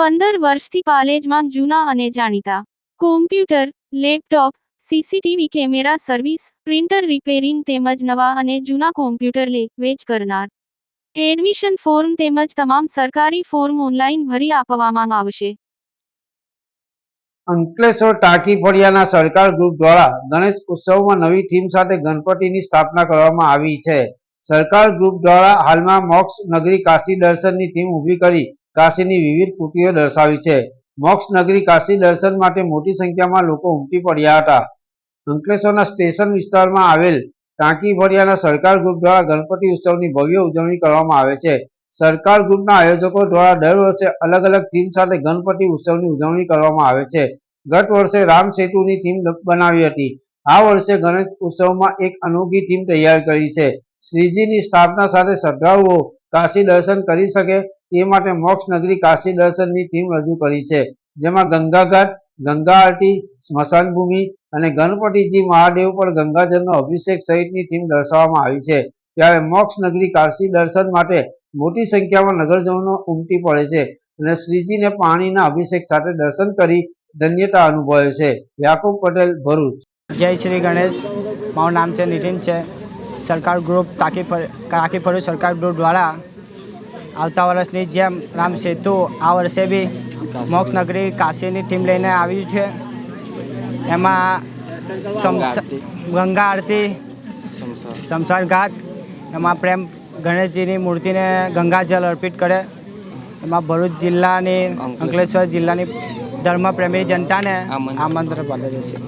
15 વર્ષથી પાલેજમાં જૂના અને જાણીતા computer, laptop, CCTV camera service, printer repairing તેમજ નવા અને જૂના કોમ્પ્યુટર લે-વેચ કરનાર. એડમિશન ફોર્મ તેમજ તમામ સરકારી ફોર્મ ઓનલાઈન ભરી આપવામાં આવશે. અંકલેશ્વર ટાંકી ફળિયાના સરકાર ગ્રુપ દ્વારા ગણેશ ઉત્સવમાં નવી થીમ સાથે ગણપતિની સ્થાપના કરવામાં આવી છે. સરકાર ગ્રુપ દ્વારા હાલમાં મોક્ષ નગરી કાશી દર્શનની થીમ ઊભી કરી કાશીની વિવિધ કૃતિઓ દર્શાવી છે. મોક્ષ નગરી કાશી દર્શન માટે મોટી સંખ્યામાં લોકો ઉમટી પડ્યા હતા. અંકલેશ્વરના સ્ટેશન વિસ્તારમાં આવેલ ટાંકી ફળિયાના સરકાર ગ્રુપ દ્વારા ગણપતિ ઉત્સવની ભવ્ય ઉજવણી કરવામાં આવે છે. સરકાર ગ્રુપના આયોજકો દ્વારા દર વર્ષે અલગ અલગ થીમ સાથે ગણપતિ ઉત્સવની ઉજવણી કરવામાં આવે છે. ગત વર્ષે રામ સેતુની થીમ બનાવી હતી. આ વર્ષે ગણેશ ઉત્સવમાં એક અનોખી થીમ તૈયાર કરી છે. શ્રીજીની સ્થાપના સાથે શ્રદ્ધાળુઓ કાશી દર્શન કરી શકે તે માટે મોક્ષ નગરી કાશી દર્શનની થીમ રજૂ કરી છે, જેમાં ગંગાઘાટ, ગંગા આરતી, સ્મશાન ભૂમિ અને ગણપતિજી મહાદેવ પર ગંગાજળનો અભિષેક સહિતની થીમ દર્શાવવામાં આવી છે. ત્યારે મોક્ષ નગરી કાશી દર્શન માટે મોટી સંખ્યામાં નગરજનો ઉમટી પડે છે અને શ્રીજીને પાણીના અભિષેક સાથે દર્શન કરી ધન્યતા અનુભવે છે. યાકુબ પટેલ, ભરૂચ. જય શ્રી ગણેશ. મારું નામ છે નીતિન છે. સરકાર ગ્રુપ ટાંકી ફળિયું સરકાર ગ્રુપ દ્વારા આવતા વર્ષની જેમ રામ સેતુ આ વર્ષે બી મોક્ષ નગરી કાશીની થીમ લઈને આવ્યું છે. એમાં ગંગા આરતી, શમશાન ઘાટ, એમાં પ્રેમ ગણેશજીની મૂર્તિને ગંગાજળ અર્પિત કરે. એમાં ભરૂચ જિલ્લાની, અંકલેશ્વર જિલ્લાની ધર્મપ્રેમી જનતાને આમંત્રણ પાઠવીએ છીએ.